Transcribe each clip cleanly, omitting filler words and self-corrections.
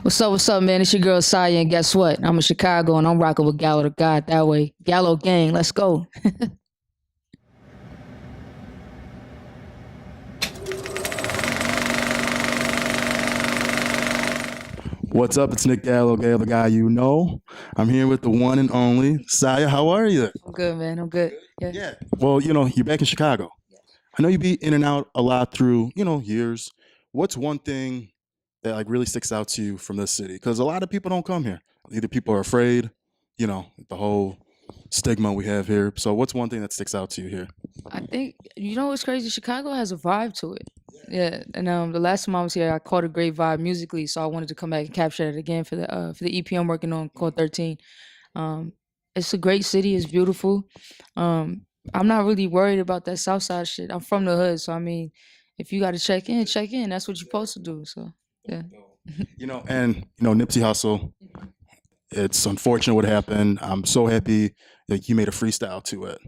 What's up, man? It's your girl Saya, and guess what? I'm in Chicago, and I'm rocking with Gallo the God that way. Gallo gang, let's go. What's up? It's Nick Gallo, Gallo, the guy you know. I'm here with the one and only Saya. How are you? I'm good, man. I'm good. Yeah. Yeah. Well, you're back in Chicago. I know you be in and out a lot through, years. What's one thing that like really sticks out to you from this city? Because a lot of people don't come here. Either people are afraid, the whole stigma we have here. So what's one thing that sticks out to you here? I think you know what's crazy. Chicago has a vibe to it. Yeah, and the last time I was here, I caught a great vibe musically, so I wanted to come back and capture it again for the EP I'm working on called 13. Um, it's a great city. It's beautiful. Um, I'm not really worried about that South Side shit. I'm from the hood, so I mean, if you got to check in, check in. That's what you're supposed to do. So yeah. Nipsey Hussle. It's unfortunate what happened. I'm so happy that you made a freestyle to it.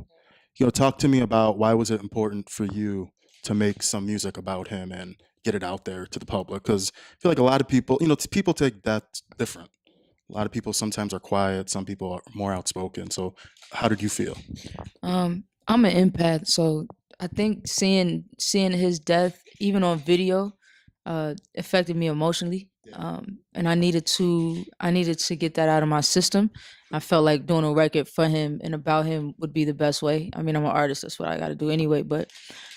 Talk to me about why was it important for you to make some music about him and get it out there to the public? Because I feel like a lot of people, people take that different. A lot of people sometimes are quiet. Some people are more outspoken. So, how did you feel? I'm an empath, so I think seeing his death, even on video, affected me emotionally. And I needed to get that out of my system. I felt like doing a record for him and about him would be the best way. I mean, I'm an artist, that's what I got to do anyway. But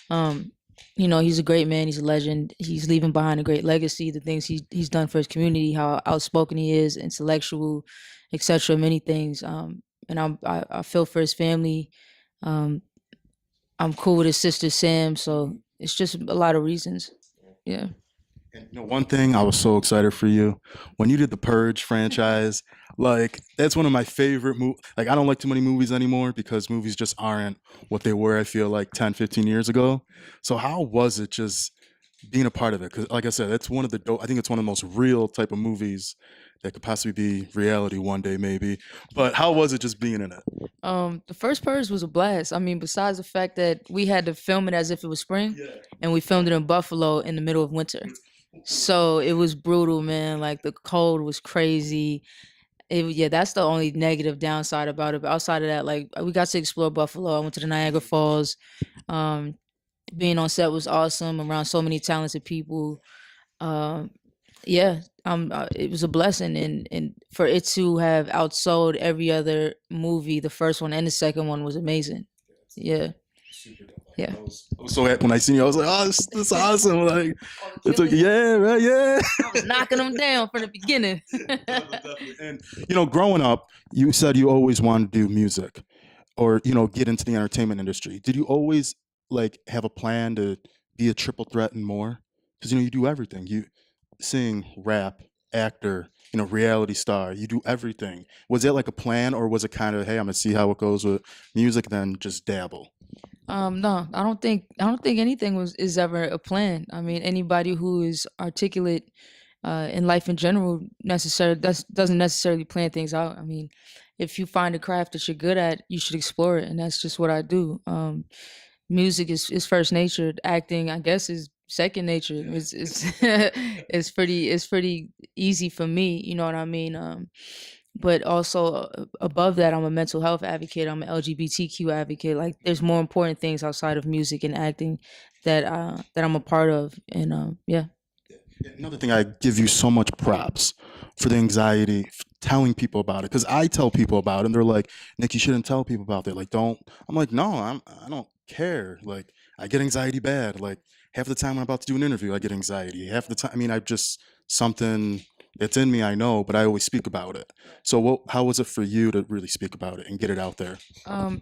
um, he's a great man. He's a legend. He's leaving behind a great legacy. The things he's done for his community, how outspoken he is, intellectual, etc. Many things. And I feel for his family. Um, I'm cool with his sister Sam, so it's just a lot of reasons. Yeah. And one thing I was so excited for you when you did the Purge franchise. Like that's one of my favorite movies. Like I don't like too many movies anymore because movies just aren't what they were. I feel like 10, 15 years ago. So how was it just being a part of it? Because like I said, it's one of the I think it's one of the most real type of movies that could possibly be reality one day, maybe. But how was it just being in it? The first Purge was a blast. I mean, besides the fact that we had to film it as if it was spring, and we filmed it in Buffalo in the middle of winter. So it was brutal, man. Like the cold was crazy. Yeah, that's the only negative downside about it. But outside of that, like we got to explore Buffalo. I went to the Niagara Falls. Um, Being on set was awesome. Around so many talented people. Um, yeah, it was a blessing, and for it to have outsold every other movie, the first one and the second one was amazing. Yeah, yeah. I was so happy when I seen you. I was like, oh, this is awesome. Like, it's like, yeah, right, yeah. I was knocking them down from the beginning. Definitely. And growing up, you said you always wanted to do music, or get into the entertainment industry. Did you always like have a plan to be a triple threat and more? Because you do everything. You sing, rap, actor, reality star. You do everything. Was it like a plan, or was it kind of, hey, I'm gonna see how it goes with music, then just dabble? No, I don't think anything is ever a plan. I mean, anybody who is articulate in life in general doesn't necessarily plan things out. I mean, if you find a craft that you're good at, you should explore it, and that's just what I do. Music is first nature. Acting, I guess, is second nature. It's it's pretty easy for me. You know what I mean? But also above that, I'm a mental health advocate. I'm an LGBTQ advocate. Like, there's more important things outside of music and acting that I'm a part of. And yeah. Another thing, I give you so much props for the anxiety telling people about it, because I tell people about it and they're like, Nick, you shouldn't tell people about it. Like, don't. I'm like, no, I don't care. Like, I get anxiety bad. Like, half the time when I'm about to do an interview, I get anxiety. Half the time, I mean, I just something that's in me, I know, but I always speak about it. So how was it for you to really speak about it and get it out there?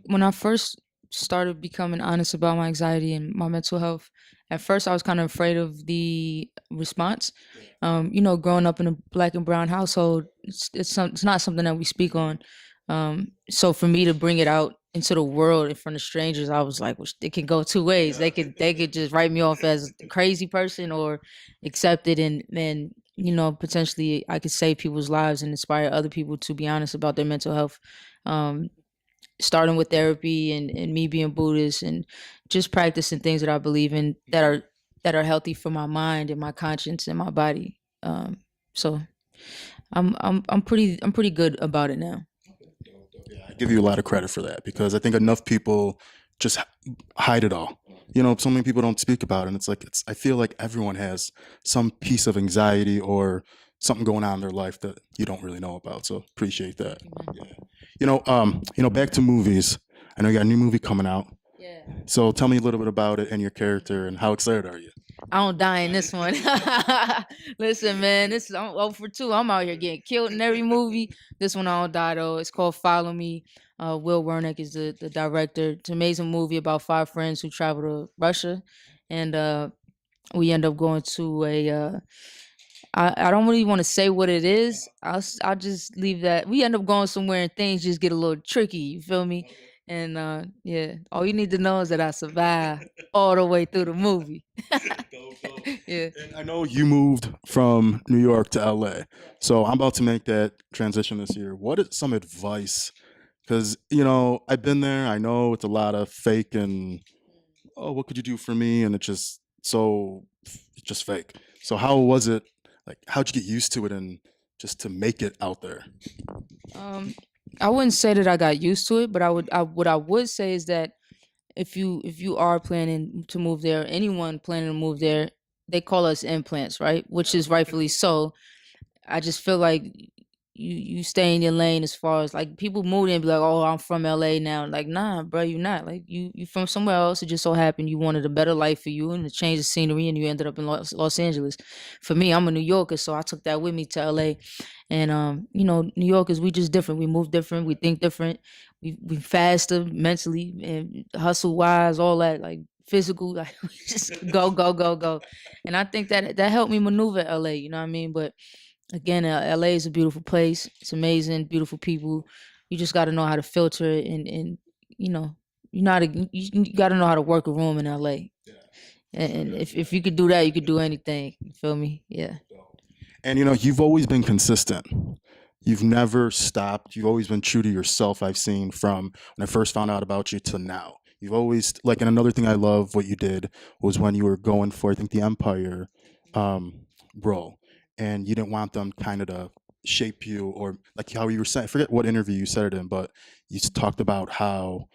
When I first started becoming honest about my anxiety and my mental health, at first I was kind of afraid of the response. Growing up in a black and brown household, it's not something that we speak on. So for me to bring it out into the world in front of strangers, I was like, well, it can go two ways. They could just write me off as a crazy person or accept it, and potentially I could save people's lives and inspire other people to be honest about their mental health. Um, Starting with therapy and me being Buddhist and just practicing things that I believe in that are healthy for my mind and my conscience and my body. So I'm pretty good about it now. Yeah, I give you a lot of credit for that because I think enough people just hide it all. You know, so many people don't speak about it, and it's like it's. I feel like everyone has some piece of anxiety or something going on in their life that you don't really know about. So appreciate that. Thank you, man. Yeah. Back to movies. I know you got a new movie coming out. Yeah. So tell me a little bit about it and your character and how excited are you? I don't die in this one. Listen, man, this is I'm 0 for 2. I'm out here getting killed in every movie. This one I don't die though. It's called Follow Me. Will Wernick is the director. It's an amazing movie about five friends who travel to Russia, and we end up going to a. I don't really want to say what it is. I'll just leave that. We end up going somewhere and things just get a little tricky. You feel me? And yeah, all you need to know is that I survived all the way through the movie. Yeah. And I know you moved from New York to LA. So I'm about to make that transition this year. What is some advice? Because, I've been there. I know it's a lot of fake and, oh, what could you do for me? And it's just fake. So how was it? Like, how'd you get used to it and just to make it out there? Um, I wouldn't say that I got used to it, but what I would say is that if you are planning to move there, anyone planning to move there, they call us implants, right? Which is rightfully so. I just feel like you stay in your lane as far as like people move in and be like, oh, I'm from LA now. Like, nah, bro, you're not. Like you from somewhere else. It just so happened you wanted a better life for you and to change the scenery and you ended up in Los Angeles. For me, I'm a New Yorker, so I took that with me to LA. And New Yorkers, we just different. We move different, we think different, we faster mentally and hustle wise, all that, like physical, like we just go, go, go, go. And I think that helped me maneuver LA, you know what I mean? But again, LA is a beautiful place. It's amazing, beautiful people. You just got to know how to filter it, and you know, you got to know how to work a room in LA. And if you could do that, you could do anything. You feel me? Yeah. And you've always been consistent. You've never stopped. You've always been true to yourself. I've seen from when I first found out about you to now. You've always like, and another thing I love what you did was when you were going for, I think, the Empire role, and you didn't want them kind of to shape you or like how you were saying. I forget what interview you said it in, but you talked about how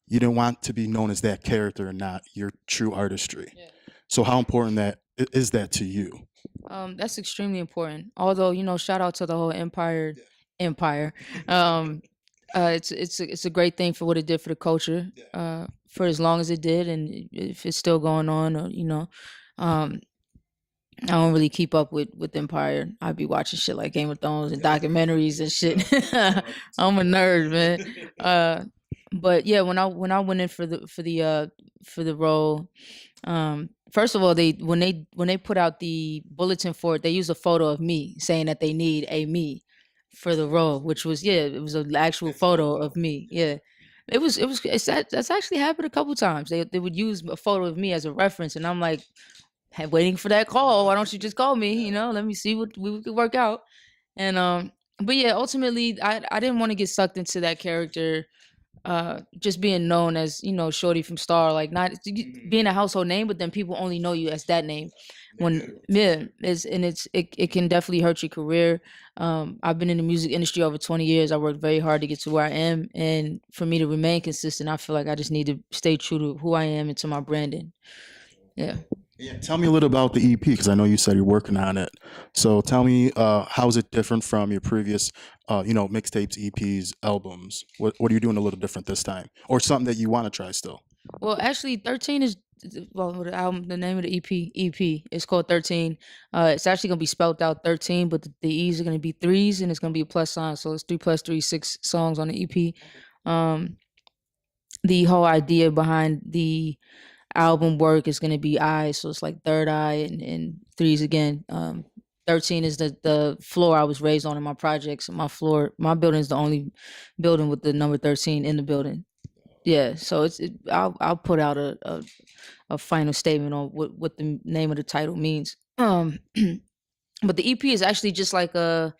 you didn't want to be known as that character and not your true artistry. Yeah. So how important is that to you? That's extremely important. Although, shout out to the whole empire. Um, it's a great thing for what it did for the culture, for as long as it did, and if it's still going on, or um, I don't really keep up with Empire. I'd be watching shit like Game of Thrones and documentaries and shit. I'm a nerd, man. But yeah, when I went in for the role, first of all, when they put out the bulletin for it, they used a photo of me saying that they need a me for the role, which was, yeah, it was an actual photo of me. Yeah. That's actually happened a couple times. They would use a photo of me as a reference, and I'm like, "Hey, waiting for that call. Why don't you just call me? Let me see what we could work out." And but yeah, ultimately, I didn't want to get sucked into that character, just being known as, Shorty from Star, like not being a household name, but then people only know you as that name. When yeah, it can definitely hurt your career. I've been in the music industry over 20 years. I worked very hard to get to where I am, and for me to remain consistent, I feel like I just need to stay true to who I am and to my branding. Yeah. Yeah, tell me a little about the EP because I know you said you're working on it. So tell me, how is it different from your previous, mixtapes, EPs, albums? What are you doing a little different this time, or something that you want to try still? Well, actually, 13 is, well, the album, the name of the EP is called 13. It's actually gonna be spelled out 13, but the E's are gonna be threes, and it's gonna be a plus sign. So it's 3 plus 3, 6 songs on the EP. Um, the whole idea behind the album work is gonna be eyes, so it's like third eye and threes again. 13 is the floor I was raised on in my projects. My building is the only building with the number 13 in the building. Yeah, so I'll put out a final statement on what the name of the title means. But the EP is actually just like a,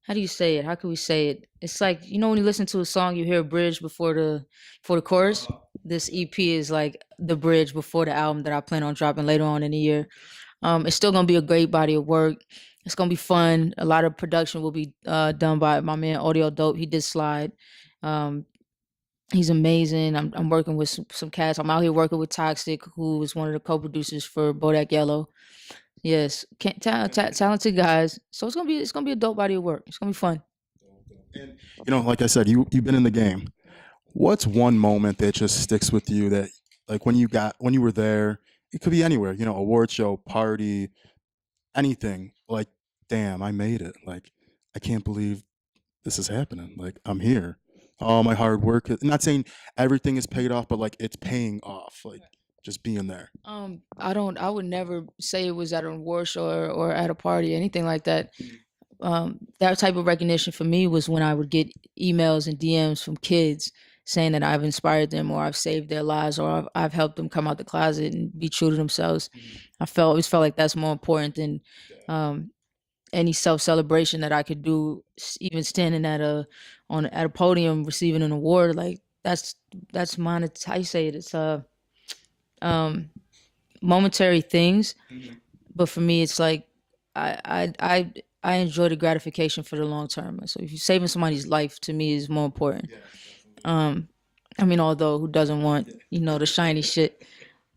how do you say it? How can we say it? It's like, when you listen to a song, you hear a bridge before the chorus. This EP is like the bridge before the album that I plan on dropping later on in the year. It's still gonna be a great body of work. It's gonna be fun. A lot of production will be done by my man Audio Dope. He did Slide. Um, he's amazing. I'm working with some cats. I'm out here working with Toxic, who is one of the co-producers for Bodak Yellow. Yes, talented guys. So it's gonna be a dope body of work. It's gonna be fun. And like I said, you've been in the game. What's one moment that just sticks with you that, like, when you were there, it could be anywhere, award show, party, anything. Like, damn, I made it. Like, I can't believe this is happening. Like, I'm here. All my hard work. Not saying everything is paid off, but like it's paying off. Like just being there. I don't. I would never say it was at an award show or at a party, anything like that. That type of recognition for me was when I would get emails and DMs from kids saying that I've inspired them or I've saved their lives or I've helped them come out the closet and be true to themselves. Always felt like that's more important than um, any self celebration that I could do. Even standing at a podium receiving an award, like that's mine. How you say it? It's um, momentary things, but for me, it's like I enjoy the gratification for the long term. So if you're saving somebody's life, to me, is more important. Um, I mean, although who doesn't want the shiny shit?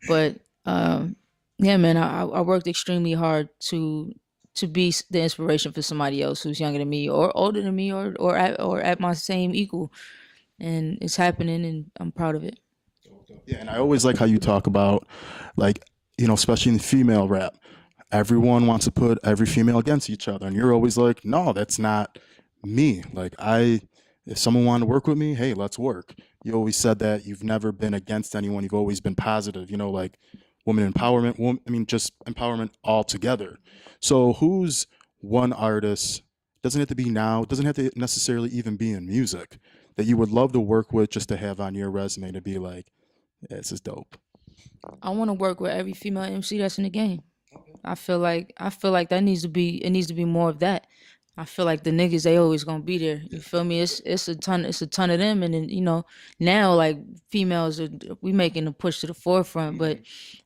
But yeah, man, I worked extremely hard to be the inspiration for somebody else who's younger than me or older than me or at my same equal, and it's happening, and I'm proud of it. Yeah, and I always like how you talk about, like, especially in female rap, everyone wants to put every female against each other, and you're always like, no, that's not me. Like, if someone wanted to work with me, hey, let's work. You always said that you've never been against anyone. You've always been positive. like woman empowerment. I mean, just empowerment altogether. So, who's one artist? Doesn't have to be now. Doesn't have to necessarily even be in music that you would love to work with, just to have on your resume to be like, yeah, this is dope. I want to work with every female MC that's in the game. I feel like that needs to be it needs to be more of that. I feel like the niggas they always gonna be there. You feel me? It's a ton of them, and then now like females are we making a push to the forefront, but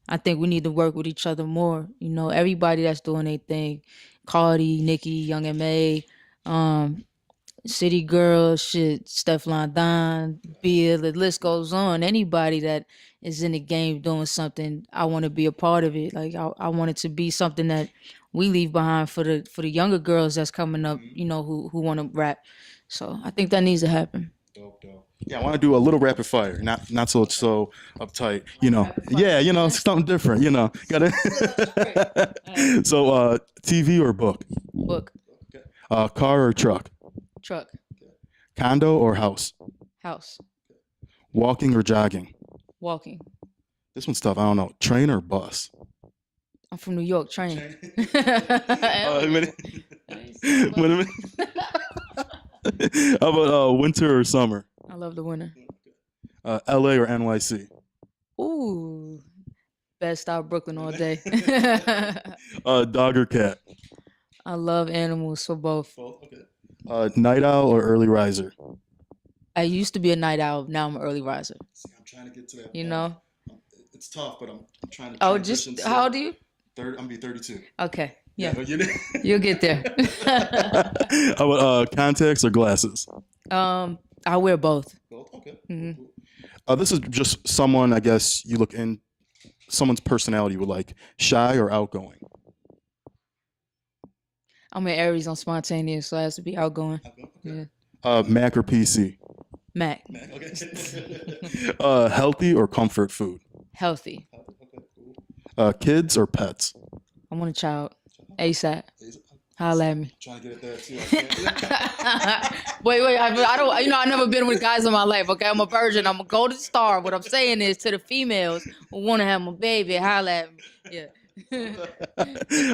I think we need to work with each other more. Everybody that's doing their thing, Cardi, Nicki, Young M.A. um, City Girls, shit, Stefflon Don, Bill, the list goes on. Anybody that is in the game doing something, I want to be a part of it. Like I want it to be something that we leave behind for the younger girls that's coming up, who want to rap. So I think that needs to happen. Dope, dope. Yeah, I want to do a little rapid fire, not so uptight. Yeah, something different. Got Alright, it. So, TV or book? book, Car or truck? truck, Condo or house? house, Walking or jogging? walking. This one's tough. I don't know. Train or bus? I'm from New York, train. A Hell yeah. minute. I ain't Wait a saying minute. How about winter or summer? I love the winter. LA or NYC? Ooh, best out Brooklyn all day. Dog or cat? I love animals for both. Both. Okay. Night owl or early riser? I used to be a night owl. Now I'm an early riser. See, I'm trying to get to that You point. know? It's tough, but I'm trying to Oh, transition just how old are slowly. you? I'm gonna be 32. Okay. Yeah, Yeah. you did. You'll get there. How about contacts or glasses? I wear both. Both. Okay. Hmm. Cool. This is just someone, I guess, you look in someone's personality with, like, shy or outgoing. I'm an Aries on spontaneous, so it has to be outgoing. Okay. Yeah. Mac or PC? Mac. Mac. Okay. Healthy or comfort food? Healthy. Okay. Cool. Kids or pets? I want a child. ASAP. Holla at me. Trying to get at that too. Wait. I don't. I never been with guys in my life. Okay, I'm a virgin. I'm a golden star. What I'm saying is to the females who want to have my baby, holla at me. Yeah.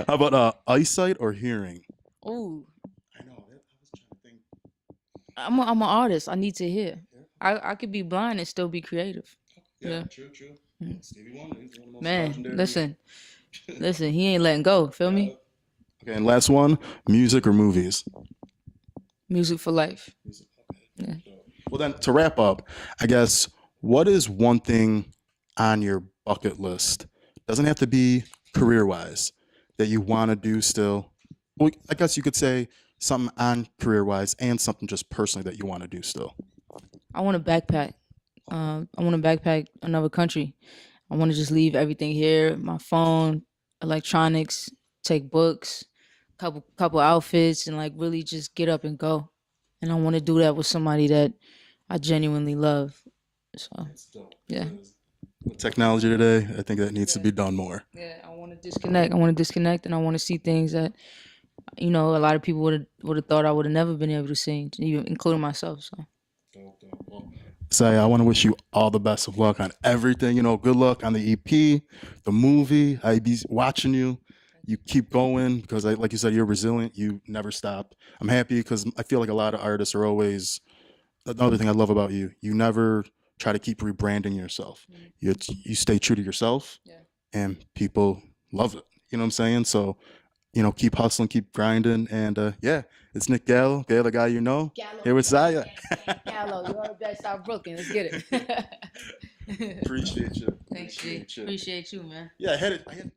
How about eyesight or hearing? Ooh, I know. I was trying to think. I'm an artist. I need to hear. I could be blind and still be creative. Yeah. True. Mm. Stevie Wonder, he's one of the most Man, legendary. listen. He ain't letting go. Feel me? Okay, and last one, music or movies? Music for life. Music. Yeah. Okay. Well, then, to wrap up, I guess, what is one thing on your bucket list? Doesn't have to be career-wise that you want to do still. Well, I guess you could say something on career wise and something just personally that you want to do still. I want to backpack. I want to backpack another country. I want to just leave everything here, my phone, electronics, take books, couple outfits, and like really just get up and go. And I want to do that with somebody that I genuinely love. So yeah, With technology today, I think that needs to yeah, be done more. yeah. I want to disconnect. I want to disconnect, and I want to see things that a lot of people would have thought I would have never been able to see, even including myself. So Say, I want to wish you all the best of luck on everything. Good luck on the EP, the movie. I be watching you. You keep going because, like you said, you're resilient. You never stop. I'm happy because I feel like a lot of artists are always. Another thing I love about you, you never try to keep rebranding yourself. You stay true to yourself, yeah. and people love it. You know what I'm saying? So, keep hustling, keep grinding, and yeah, it's Nick Gallo, Gallo the guy you know. Gallo, Here with Zaya. Gallo, you are the best out of Brooklyn. Let's get it. Appreciate you. Thanks, G. Appreciate you. Appreciate you, man. Yeah, I had it.